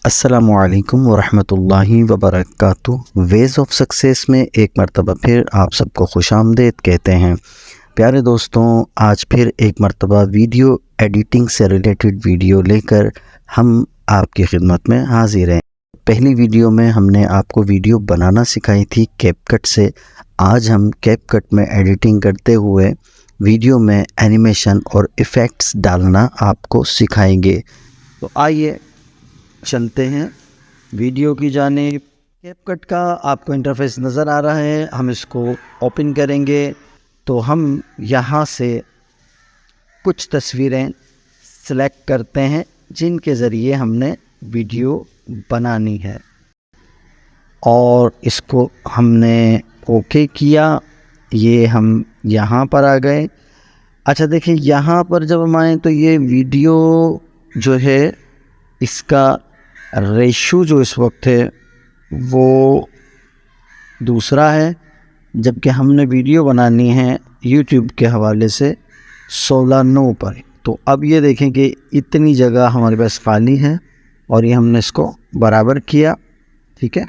अस्सलामुअलैकुम वरहमतुल्लाहि वबरकातुहू। Ways of success में एक मरतबा फिर आप सबको खुशामदीद कहते हैं। प्यारे दोस्तों, आज फिर एक मरतबा वीडियो एडिटिंग से रिलेटेड वीडियो लेकर हम आपकी खिदमत में हाजिर हैं। पहली वीडियो में हमने आपको वीडियो बनाना सिखाई थी कैपकट से। आज हम कैपकट में एडिटिंग करते हुए वीडियो में एनिमेशन और इफ़ेक्ट्स डालना आपको सिखाएंगे। तो आइए चलते हैं वीडियो की जानिब। कैपकट का आपको इंटरफेस नज़र आ रहा है, हम इसको ओपन करेंगे तो हम यहाँ से कुछ तस्वीरें सेलेक्ट करते हैं जिनके ज़रिए हमने वीडियो बनानी है और इसको हमने ओके किया। ये हम यहाँ पर आ गए। अच्छा देखिए, यहाँ पर जब हम आए तो ये वीडियो जो है इसका रेशो जो इस वक्त है वो दूसरा है, जबकि हमने वीडियो बनानी है YouTube के हवाले से 16:9 पर। तो अब ये देखें कि इतनी जगह हमारे पास खाली है और ये हमने इसको बराबर किया। ठीक है,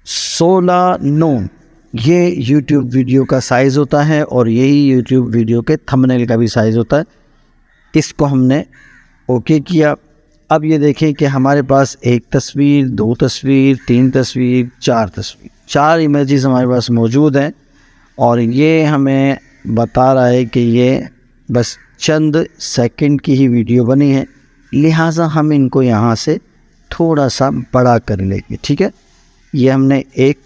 16:9 ये YouTube वीडियो का साइज़ होता है और यही YouTube वीडियो के थंबनेल का भी साइज़ होता है। इसको हमने ओके किया। अब ये देखें कि हमारे पास एक तस्वीर, 2 तस्वीर, 3 तस्वीर, 4 तस्वीर, 4 इमेजेस हमारे पास मौजूद हैं और ये हमें बता रहा है कि ये बस चंद सेकंड की ही वीडियो बनी है, लिहाजा हम इनको यहाँ से थोड़ा सा बड़ा कर लेंगे। ठीक है, ये हमने एक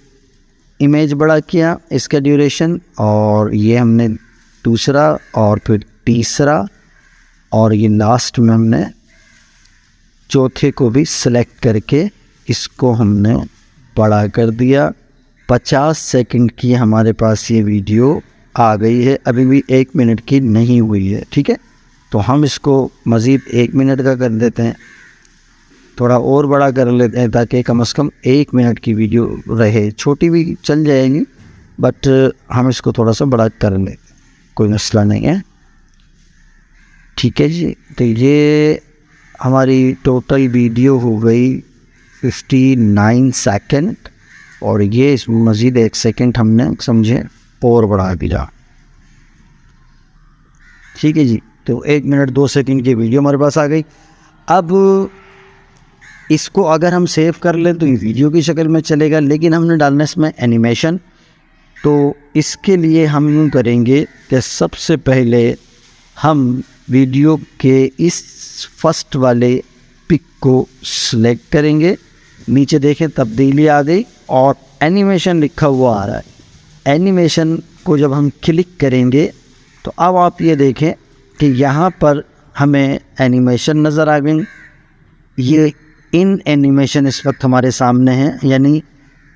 इमेज बड़ा किया, इसका ड्यूरेशन, और ये हमने दूसरा और फिर तीसरा और ये लास्ट में हमने चौथे को भी सिलेक्ट करके इसको हमने बड़ा कर दिया। 50 सेकंड की हमारे पास ये वीडियो आ गई है, अभी भी 1 मिनट की नहीं हुई है। ठीक है, तो हम इसको मज़ीद 1 मिनट का कर देते हैं, थोड़ा और बड़ा कर लेते हैं ताकि कम से कम 1 मिनट की वीडियो रहे। छोटी भी चल जाएगी बट हम इसको थोड़ा सा बड़ा कर लेते हैं, कोई मसला नहीं है। ठीक है जी, तो ये हमारी टोटल वीडियो हो गई 59 सेकंड और ये इस मज़ीद 1 सेकंड हमने समझे और बढ़ा दिया। ठीक है जी, तो 1 मिनट 2 सेकंड की वीडियो हमारे पास आ गई। अब इसको अगर हम सेव कर लें तो ये वीडियो की शक्ल में चलेगा, लेकिन हमने डालना इसमें एनिमेशन। तो इसके लिए हम यूँ करेंगे कि सबसे पहले हम वीडियो के इस फर्स्ट वाले पिक को सिलेक्ट करेंगे। नीचे देखें तब्दीली आ गई और एनिमेशन लिखा हुआ आ रहा है। एनिमेशन को जब हम क्लिक करेंगे तो अब आप ये देखें कि यहाँ पर हमें एनिमेशन नज़र आ गई। ये इन एनिमेशन इस वक्त हमारे सामने है, यानी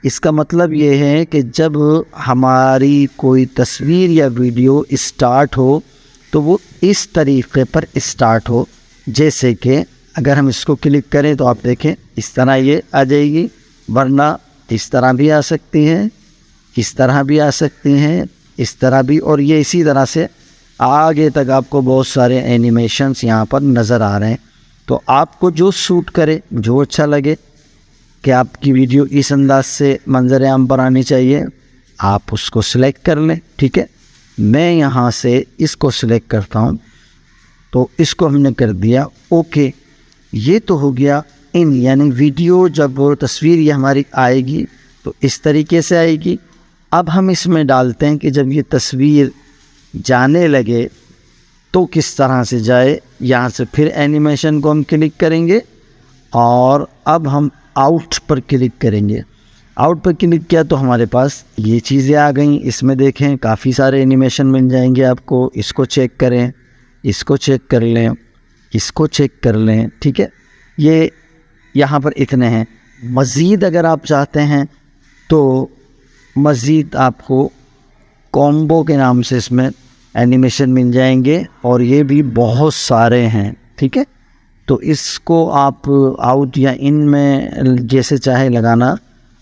इसका मतलब ये है कि जब हमारी कोई तस्वीर या वीडियो स्टार्ट हो तो वो इस तरीक़े पर स्टार्ट हो। जैसे कि अगर हम इसको क्लिक करें तो आप देखें इस तरह ये आ जाएगी, वरना इस तरह भी आ सकती हैं, इस तरह भी आ सकती हैं, इस तरह भी, और ये इसी तरह से आगे तक आपको बहुत सारे एनिमेशंस यहाँ पर नज़र आ रहे हैं। तो आपको जो सूट करे, जो अच्छा लगे कि आपकी वीडियो इस अंदाज से मंजर आम पर आनी चाहिए, आप उसको सिलेक्ट कर लें। ठीक है, मैं यहाँ से इसको सिलेक्ट करता हूँ, तो इसको हमने कर दिया ओके। ये तो हो गया इन, यानी वीडियो जब वो तस्वीर ये हमारी आएगी तो इस तरीके से आएगी। अब हम इसमें डालते हैं कि जब ये तस्वीर जाने लगे तो किस तरह से जाए। यहाँ से फिर एनिमेशन को हम क्लिक करेंगे और अब हम आउट पर क्लिक करेंगे। आउट पर क्लिक किया तो हमारे पास ये चीज़ें आ गई। इसमें देखें काफ़ी सारे एनिमेशन मिल जाएंगे आपको। इसको चेक करें, इसको चेक कर लें, इसको चेक कर लें। ठीक है, ये यहाँ पर इतने हैं। मज़ीद अगर आप चाहते हैं तो मज़ीद आपको कॉम्बो के नाम से इसमें एनिमेशन मिल जाएंगे और ये भी बहुत सारे हैं। ठीक है, तो इसको आप आउट या इन में जैसे चाहे लगाना,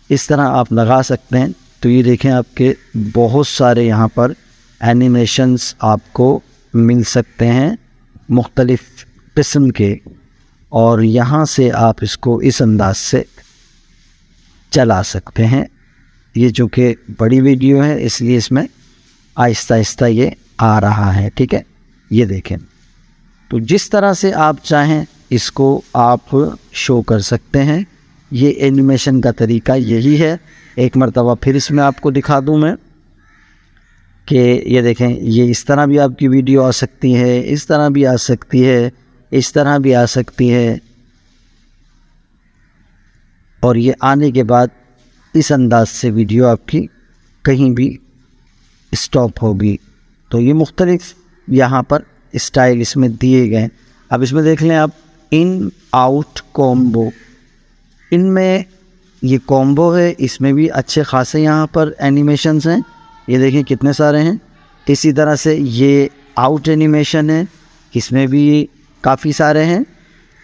इस तरह आप लगा सकते हैं। तो ये देखें आपके बहुत सारे यहाँ पर एनिमेशंस आपको मिल सकते हैं मुख्तलिफ़ किस्म के। और यहाँ से आप इसको इस अंदाज से चला सकते हैं। ये चूँकि बड़ी वीडियो है इसलिए इसमें आहिस्ता आहिस्ता ये आ रहा है, ठीक है। ये देखें, तो जिस तरह से आप चाहें इसको आप शो कर सकते हैं। ये एनिमेशन का तरीका यही है। एक मरतबा फिर इसमें आपको दिखा दूं मैं कि ये देखें, ये इस तरह भी आपकी वीडियो आ सकती है, इस तरह भी आ सकती है, इस तरह भी आ सकती है, और ये आने के बाद इस अंदाज से वीडियो आपकी कहीं भी स्टॉप होगी। तो ये मुख्तलिफ यहाँ पर स्टाइल इसमें दिए गए। अब इसमें देख लें आप, इन आउट कॉम्बो, इनमें ये कॉम्बो है, इसमें भी अच्छे खासे यहाँ पर एनिमेशंस हैं। ये देखें कितने सारे हैं। इसी तरह से ये आउट एनिमेशन है, इसमें भी काफ़ी सारे हैं,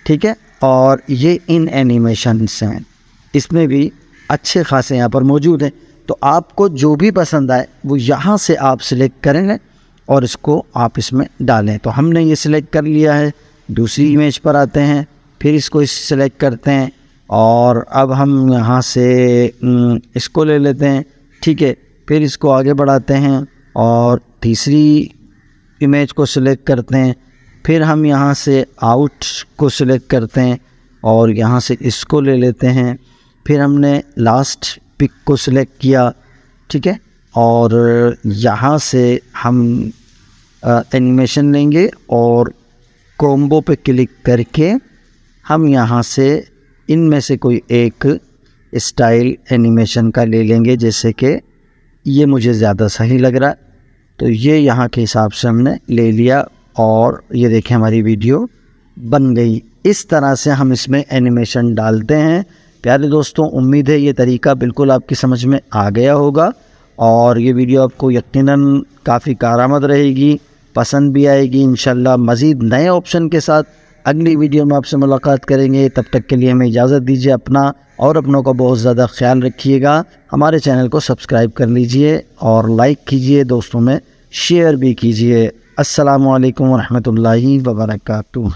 ठीक है। और ये इन एनिमेशंस हैं, इसमें भी अच्छे खासे यहाँ पर मौजूद हैं। तो आपको जो भी पसंद आए वो यहाँ से आप सिलेक्ट करेंगे और इसको आप इसमें डालें। तो हमने ये सिलेक्ट कर लिया है। दूसरी इमेज पर आते हैं, फिर इसको सिलेक्ट करते हैं और अब हम यहाँ से इसको ले लेते हैं, ठीक है। फिर इसको आगे बढ़ाते हैं और तीसरी इमेज को सिलेक्ट करते हैं। फिर हम यहाँ से आउट को सिलेक्ट करते हैं और यहाँ से इसको ले लेते हैं। फिर हमने लास्ट पिक को सिलेक्ट किया, ठीक है। और यहाँ से हम एनिमेशन लेंगे और कॉम्बो पे क्लिक करके हम यहाँ से इनमें से कोई एक स्टाइल एनिमेशन का ले लेंगे, जैसे कि ये मुझे ज़्यादा सही लग रहा है। तो ये यहाँ के हिसाब से हमने ले लिया और ये देखें हमारी वीडियो बन गई। इस तरह से हम इसमें एनिमेशन डालते हैं। प्यारे दोस्तों, उम्मीद है ये तरीका बिल्कुल आपकी समझ में आ गया होगा और ये वीडियो आपको यकीनन काफ़ी कारआमद रहेगी, पसंद भी आएगी। इंशाल्लाह मज़ीद नए ऑप्शन के साथ अगली वीडियो में आपसे मुलाकात करेंगे। तब तक के लिए हमें इजाज़त दीजिए। अपना और अपनों का बहुत ज़्यादा ख्याल रखिएगा। हमारे चैनल को सब्सक्राइब कर लीजिए और लाइक कीजिए, दोस्तों में शेयर भी कीजिए। अस्सलामु अलैकुम व रहमतुल्लाहि व बरकातुहू।